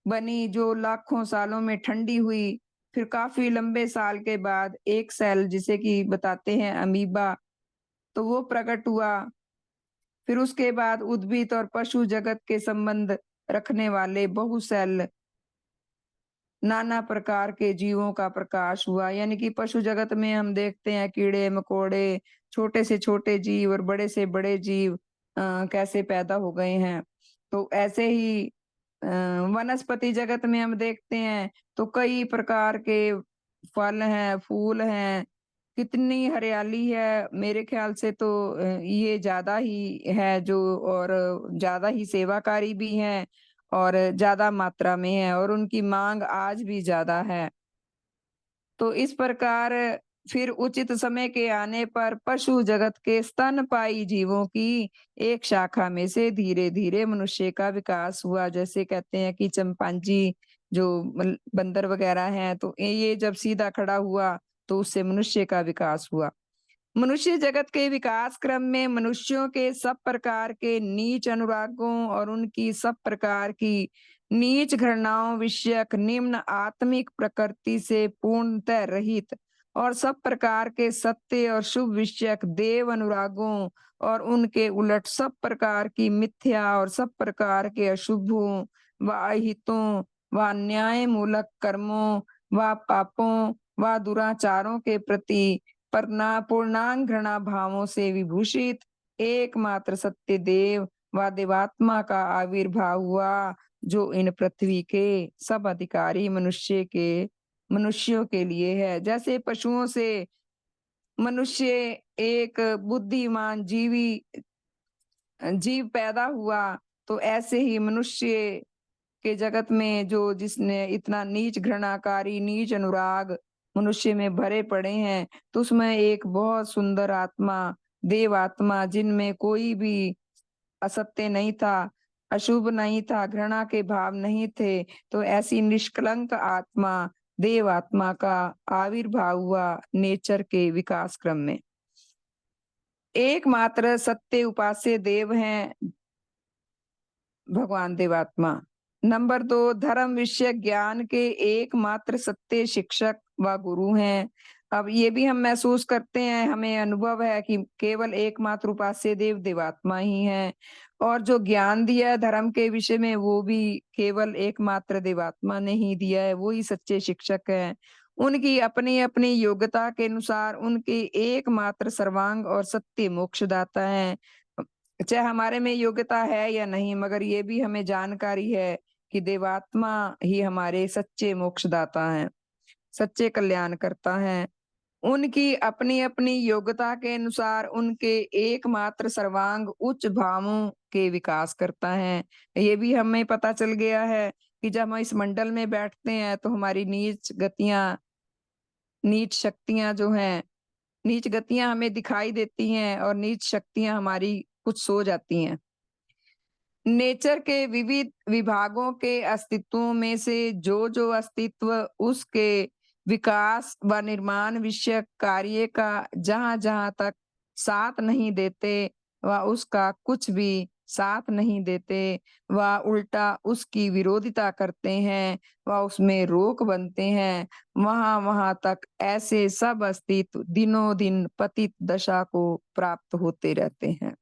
बनी जो लाखों सालों में ठंडी हुई। फिर काफी लंबे साल के बाद एक सेल जिसे कि बताते हैं अमीबा, तो वो प्रकट हुआ। फिर उसके बाद उद्भिद और पशु जगत के संबंध रखने वाले बहु सेल नाना प्रकार के जीवों का प्रकाश हुआ। यानी कि पशु जगत में हम देखते हैं कीड़े मकोड़े, छोटे से छोटे जीव और बड़े से बड़े जीव कैसे पैदा हो गए हैं। तो ऐसे ही वनस्पति जगत में हम देखते हैं तो कई प्रकार के फल हैं, फूल हैं, कितनी हरियाली है। मेरे ख्याल से तो ये ज्यादा ही है जो, और ज्यादा ही सेवाकारी भी है और ज्यादा मात्रा में है और उनकी मांग आज भी ज्यादा है। तो इस प्रकार फिर उचित समय के आने पर पशु जगत के स्तनपायी जीवों की एक शाखा में से धीरे धीरे मनुष्य का विकास हुआ। जैसे कहते हैं कि चंपांजी जो बंदर वगैरह हैं, तो ये जब सीधा खड़ा हुआ तो उससे मनुष्य का विकास हुआ। मनुष्य जगत के विकास क्रम में मनुष्यों के सब प्रकार के नीच अनुरागों और उनकी सब प्रकार की नीच घृणाओं विषयक निम्न आत्मिक प्रकृति से पूर्णतः रहित और सब प्रकार के सत्य और शुभ विषयक देव अनुरागों और उनके उलट सब प्रकार की मिथ्या और सब प्रकार के अशुभों व अहितों व न्याय मूलक कर्मों व पापों व दुराचारों के प्रति पूर्णांग घृणा भावों से विभूषित एकमात्र सत्य देव व देवात्मा का आविर्भाव हुआ, जो इन पृथ्वी के सब अधिकारी मनुष्यों के लिए है। जैसे पशुओं से मनुष्य एक बुद्धिमान जीव पैदा हुआ, तो ऐसे ही मनुष्य के जगत में जो जिसने इतना नीच घृणाकारी नीच अनुराग मनुष्य में भरे पड़े हैं, तो उसमें एक बहुत सुंदर आत्मा देव आत्मा जिनमें कोई भी असत्य नहीं था, अशुभ नहीं था, घृणा के भाव नहीं थे, तो ऐसी निष्कलंक आत्मा देव आत्मा का आविर्भाव हुआ नेचर के विकास क्रम में। एकमात्र सत्य उपास्य देव हैं भगवान देवात्मा। नंबर 2, धर्म विषय ज्ञान के एकमात्र सत्य शिक्षक व गुरु हैं। अब ये भी हम महसूस करते हैं, हमें अनुभव है कि केवल एकमात्र उपास्य देव देवात्मा ही है, और जो ज्ञान दिया है धर्म के विषय में वो भी केवल एकमात्र देवात्मा ने ही दिया है, वो ही सच्चे शिक्षक हैं। उनकी अपनी अपनी योग्यता के अनुसार उनके एकमात्र सर्वांग और सत्य मोक्षदाता है। चाहे हमारे में योग्यता है या नहीं, मगर ये भी हमें जानकारी है कि देवात्मा ही हमारे सच्चे मोक्षदाता हैं, सच्चे कल्याण करता है। उनकी अपनी अपनी योग्यता के अनुसार उनके एकमात्र सर्वांग उच्च भावों के विकास करता है। ये भी हमें पता चल गया है कि जब हम इस मंडल में बैठते हैं तो हमारी नीच शक्तियां जो हैं, नीच गतियां हमें दिखाई देती हैं और नीच शक्तियां हमारी कुछ सो जाती हैं। नेचर के विविध विभागों के अस्तित्वों में से जो अस्तित्व उसके विकास व निर्माण विषय कार्य का जहां जहां तक साथ नहीं देते व उसका कुछ भी साथ नहीं देते व उल्टा उसकी विरोधिता करते हैं व उसमें रोक बनते हैं, वहां वहां तक ऐसे सब अस्तित्व दिनों दिन पतित दशा को प्राप्त होते रहते हैं।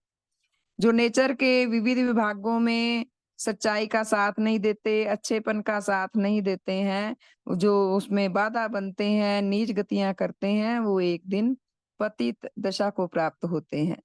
जो नेचर के विविध विभागों में सच्चाई का साथ नहीं देते, अच्छेपन का साथ नहीं देते हैं, जो उसमें बाधा बनते हैं, नीच गतियां करते हैं, वो एक दिन पतित दशा को प्राप्त होते हैं।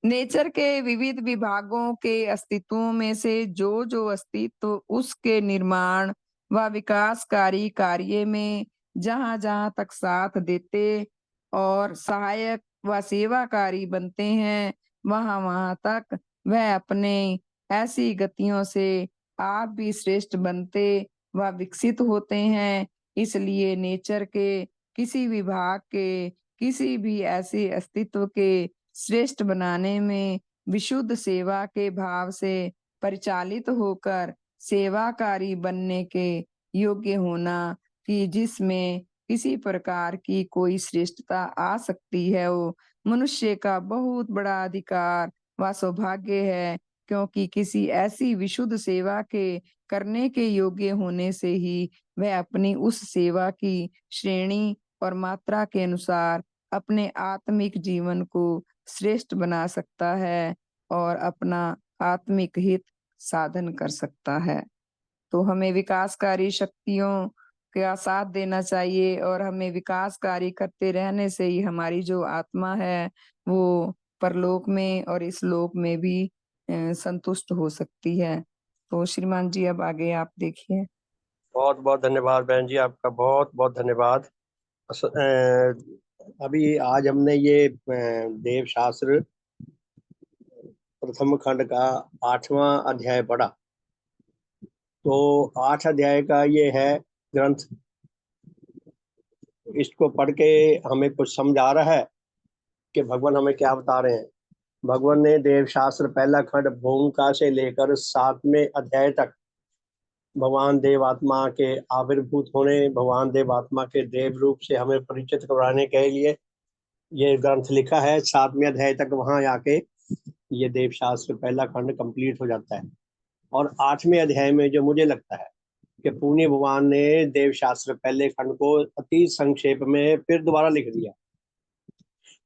नेचर के विविध विभागों के अस्तित्वों में से जो जो अस्तित्व उसके निर्माण व विकासकारी कार्य में जहां जहां तक साथ देते और सहायक व सेवाकारी बनते हैं, वहां वहां तक वह अपने ऐसी गतियों से आप भी श्रेष्ठ बनते व विकसित होते हैं। इसलिए नेचर के किसी विभाग के किसी भी ऐसे अस्तित्व के श्रेष्ठ बनाने में विशुद्ध सेवा के भाव से परिचालित होकर सेवाकारी बनने के योग्य होना, कि जिसमें किसी प्रकार की कोई श्रेष्ठता आ सकती है, वो मनुष्य का बहुत बड़ा अधिकार व सौभाग्य है, क्योंकि किसी ऐसी विशुद्ध सेवा के करने के योग्य होने से ही वह अपनी उस सेवा की श्रेणी और मात्रा के अनुसार अपने आत्मिक जीवन को श्रेष्ठ बना सकता है और अपना आत्मिक हित साधन कर सकता है। तो हमें विकासकारी शक्तियों का साथ देना चाहिए और हमें विकासकारी करते रहने से ही हमारी जो आत्मा है वो परलोक में और इस लोक में भी संतुष्ट हो सकती है। तो श्रीमान जी अब आगे आप देखिए। बहुत बहुत धन्यवाद बहन जी, आपका बहुत बहुत धन्यवाद। अभी आज हमने ये देव शास्त्र प्रथम खंड का 8वां अध्याय पढ़ा। तो 8 अध्याय का ये है ग्रंथ। इसको पढ़ के हमें कुछ समझ आ रहा है कि भगवान हमें क्या बता रहे हैं। भगवान ने देव शास्त्र पहला खंड भूमिका से लेकर 7वें अध्याय तक भगवान देवात्मा के आविर्भूत होने, भगवान देवात्मा के देव रूप से हमें परिचित कराने के लिए ये ग्रंथ लिखा है। 7वें अध्याय तक वहां आके ये देव शास्त्र पहला खंड कंप्लीट हो जाता है। और 8वें अध्याय में जो मुझे लगता है कि पुण्य भगवान ने देव शास्त्र पहले खंड को अति संक्षेप में फिर दोबारा लिख दिया।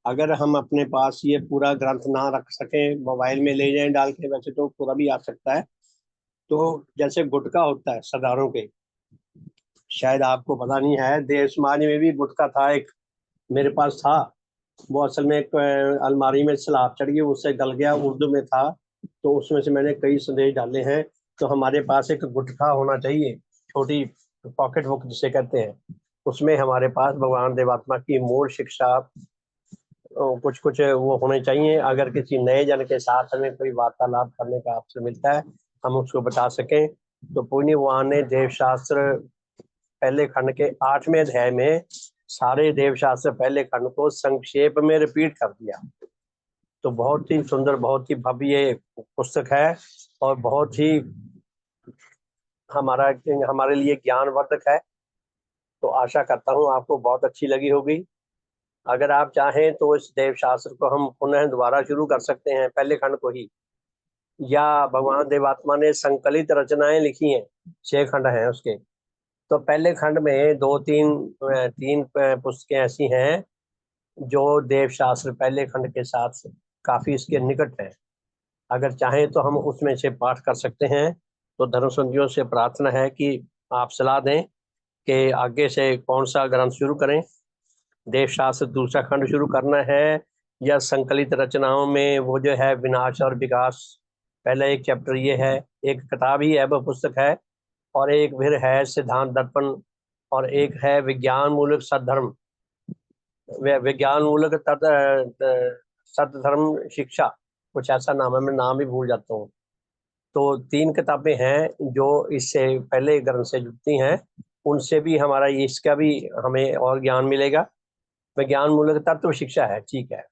अगर हम अपने पास ये पूरा ग्रंथ ना रख सके, मोबाइल में ले जाएं डाल के, वैसे तो पूरा भी आ सकता है। तो जैसे गुटका होता है सरदारों के, शायद आपको पता नहीं है, देव समाज में भी गुटका था एक, मेरे पास था। वो असल में एक अलमारी में सलाब चढ़ गई, उससे गल गया, उर्दू में था। तो उसमें से मैंने कई संदेश डाले हैं। तो हमारे पास एक गुटखा होना चाहिए, छोटी पॉकेट बुक जिसे कहते हैं। उसमें हमारे पास भगवान देवात्मा की मूल शिक्षा कुछ कुछ वो होने चाहिए। अगर किसी नए जन के साथ हमें कोई वार्तालाप करने का अवसर मिलता है, हम उसको बता सकें। तो पुण्य भगवान ने देव शास्त्र पहले खंड के 8वें अध्याय में सारे देव शास्त्र पहले खंड को संक्षेप में रिपीट कर दिया। तो बहुत ही सुंदर, बहुत ही भव्य पुस्तक है और बहुत ही हमारे लिए ज्ञानवर्धक है। तो आशा करता हूँ आपको बहुत अच्छी लगी होगी। अगर आप चाहें तो इस देव शास्त्र को हम पुनः दोबारा शुरू कर सकते हैं, पहले खंड को ही, या भगवान देवात्मा ने संकलित रचनाएं लिखी हैं, 6 खंड हैं उसके। तो पहले खंड में तीन पुस्तकें ऐसी हैं जो देव शास्त्र पहले खंड के साथ काफी इसके निकट है। अगर चाहें तो हम उसमें से पाठ कर सकते हैं। तो धर्म संधियों से प्रार्थना है कि आप सलाह दें कि आगे से कौन सा ग्रंथ शुरू करें। देव शास्त्र दूसरा खंड शुरू करना है या संकलित रचनाओं में वो जो है विनाश और विकास, पहला एक चैप्टर ये है, एक किताब ही है, वो पुस्तक है। और एक फिर है सिद्धांत दर्पण, और एक है विज्ञान मूलक सद्धर्म, विज्ञान मूलक सद्धर्म शिक्षा, कुछ ऐसा नाम है, मैं नाम भी भूल जाता हूँ। तो 3 किताबें हैं जो इससे पहले ग्रंथ से जुड़ती हैं। उनसे भी हमारा इसका भी हमें और ज्ञान मिलेगा। विज्ञान मूलक तत्व शिक्षा है, ठीक है।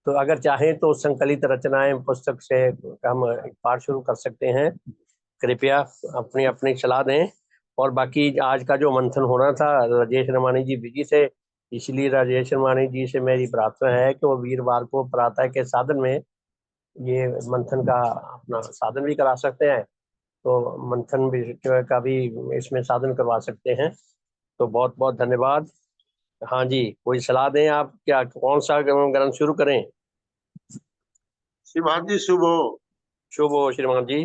तो अगर चाहें तो संकलित रचनाएं पुस्तक से हम पाठ शुरू कर सकते हैं। कृपया अपनी अपनी सलाह दें। और बाकी आज का जो मंथन होना था, राजेश रमानी जी बिजी थे, इसलिए राजेश रमानी जी से मेरी प्रार्थना है कि वो वीरवार को प्रातः के साधन में ये मंथन का अपना साधन भी करा सकते हैं। तो मंथन भी का भी इसमें साधन करवा सकते हैं। तो बहुत बहुत धन्यवाद। हाँ जी, कोई सलाह दें आप, क्या कौन सा ग्रंथ शुरू करें? श्रीमान जी शुभ हो। शुभ हो श्रीमान जी।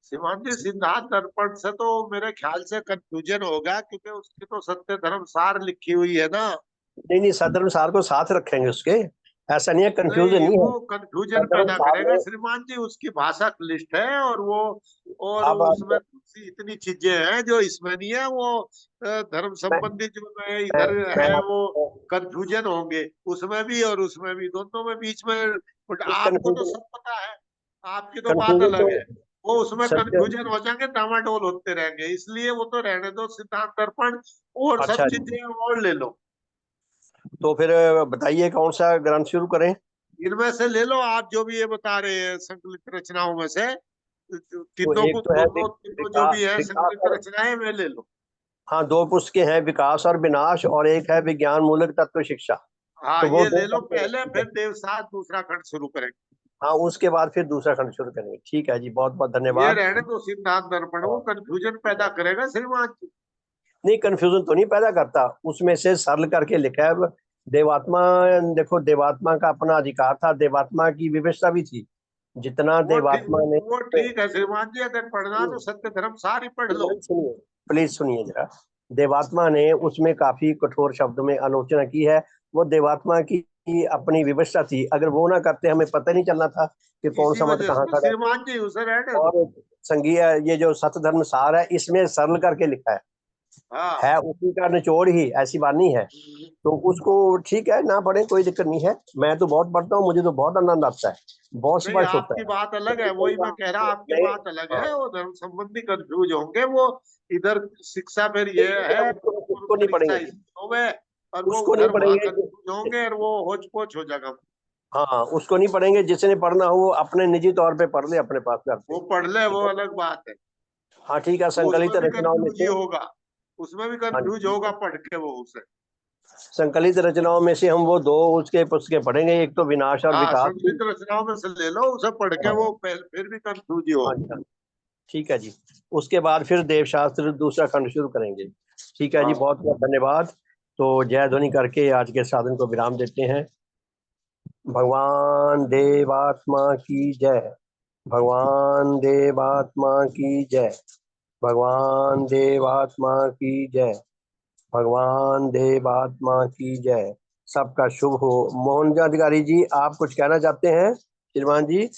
श्रीमान जी, सिद्धांत दर्पण से तो मेरे ख्याल से कंफ्यूजन होगा, क्योंकि उसकी तो सत्य धर्म सार लिखी हुई है ना। नहीं नहीं, सदर्म सार को साथ रखेंगे उसके, ऐसा नहीं है, कंफ्यूजन नहीं, नहीं है। वो कंफ्यूजन सदर्म पैदा सार करेगा में श्रीमान जी, उसकी भाषा क्लिष्ट है, और अब उसमें इतनी चीजें हैं जो इसमें नहीं है। वो धर्म मैं संबंधी जो नए मैं इधर मैं है, वो आपको कंफ्यूजन होंगे उसमें भी और उसमें भी, दोनों में बीच में। बट आपको तो कंफ्यूजन सब पता है, आपकी तो बात कंफ्यूजन तो अलग है। वो उसमें सत्य। कंफ्यूजन हो जाएंगे, डामाडोल होते रहेंगे, इसलिए वो तो रहने दो सिद्धांत दर्पण। और सब अच्छा जी, चीजें और ले लो। तो फिर बताइए कौन सा ग्रंथ शुरू करें। इनमें से ले लो आप, जो भी ये बता रहे हैं संकलित रचनाओं में से, तो तीनों एक को, तो है तीनों जो भी है विकास संकलित और, रचनाएं, वे ले लो। हाँ दो पुस्तकें हैं, विकास और विनाश, और एक है विज्ञान मूलक तत्व शिक्षा। हाँ, तो वो ये दो ले लो पढ़ पहले, लेंगे। फिर देवसात दूसरा खंड शुरू करेंगे। हाँ उसके बाद फिर दूसरा खंड शुरू करेंगे। ठीक है जी, बहुत बहुत ये धन्यवाद। रहने दो सिद्धांत दर्पण, वो हाँ, कंफ्यूजन पैदा करेगा श्रीमान जी। नहीं कंफ्यूजन तो नहीं पैदा करता, उसमें से सरल करके लिखा है। देवात्मा, देखो देवात्मा का अपना अधिकार था, देवात्मा की विवशता भी थी, जितना देवात्मा ने। वो ठीक है श्रीमान जी, अगर पढ़ना तो सत्य धर्म सारी पढ़ लो। सुनिए, प्लीज सुनिए जरा। देवात्मा ने उसमें काफी कठोर शब्दों में आलोचना की है। वो देवात्मा की अपनी विवशता थी, अगर वो ना करते हमें पता नहीं चलना था कि कौन इसी सा मत वजह से कहाँ तो खड़ा है। श्रीमान जी उसे रहने दो। और संघीय ये जो सतधर्म सार है, इसमें सरल करके लिखा है हाँ। उसी का निचोड़ ही, ऐसी बात नहीं है। तो उसको ठीक है ना पढ़े, कोई दिक्कत नहीं है, मैं तो बहुत पढ़ता हूँ, मुझे तो बहुत आनंद आता है, बहुत नहीं, स्पष्ट होता आपकी है। बात अलग है, लेकिन कई वही मैं बार कह रहा, आपकी नहीं, बात अलग हाँ, है। वो धर्म संबंधी कंफ्यूज होंगे वो। इधर शिक्षा फिर ये नहीं, है, पूर्व उसको नहीं परीक्षा पढ़ेंगे, इसमें होवे, और वो उसको नहीं उधर वहां पढ़ेंगे कंफ्यूज होंगे, और वो होच पोच हो जाएगा। हाँ उसको नहीं पढ़ेंगे, जिसने पढ़ना हो वो अपने निजी तौर पे पढ़ ले अपने पास घर पे। वो पढ़ ले, ठीक वो है, अलग बात है। हाँ ठीक है, वो संकलित उसमें भी रचनाओं में कंफ्यूज ही से। होगा, उसमें भी हाँ कंफ्यूज जी, होगा पढ़ के वो उसे। संकलित रचनाओं में से हम वो दो उसके पुस्तकें पढ़ेंगे, एक तो विनाश और हाँ, विकास की। संस्कृत रचनाओं में से ले लो, उसे पढ़ के वो हाँ फिर भी कंफ्यूज ही हाँ होगा। जी, हाँ, ठीक है जी। उसके बाद फिर देवशास्त्र दूसरा खंड शुरू करेंगे। ठीक है जी, हाँ। बहुत बहुत धन्यवाद। तो जय ध्वनि करके आज के साधन को विराम देते हैं। भगवान देवात्मा की जय, भगवान देवात्मा की जय, भगवान देवात्मा की जय, भगवान देवात्मा की जय। सबका शुभ हो। मोहन अधिकारी जी, आप कुछ कहना चाहते हैं श्रीमान जी।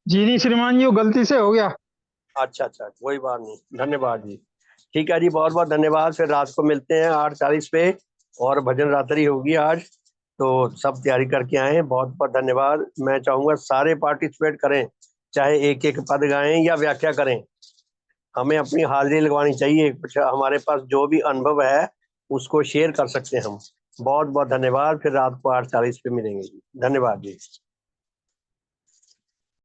जी नहीं श्रीमान जी, वो गलती से हो गया। अच्छा अच्छा, कोई बात नहीं, धन्यवाद जी। ठीक है जी, बहुत बहुत धन्यवाद। फिर रात को मिलते हैं 8:40 पे, और भजन रात्रि होगी आज, तो सब तैयारी करके आए। बहुत बहुत धन्यवाद। मैं चाहूंगा सारे पार्टिसिपेट करें, चाहे एक एक पद गाएं या व्याख्या करें, हमें अपनी हाजिरी लगवानी चाहिए। कुछ हमारे पास जो भी अनुभव है उसको शेयर कर सकते हैं हम। बहुत बहुत धन्यवाद। फिर रात को 8:40 पे मिलेंगे जी। धन्यवाद जी।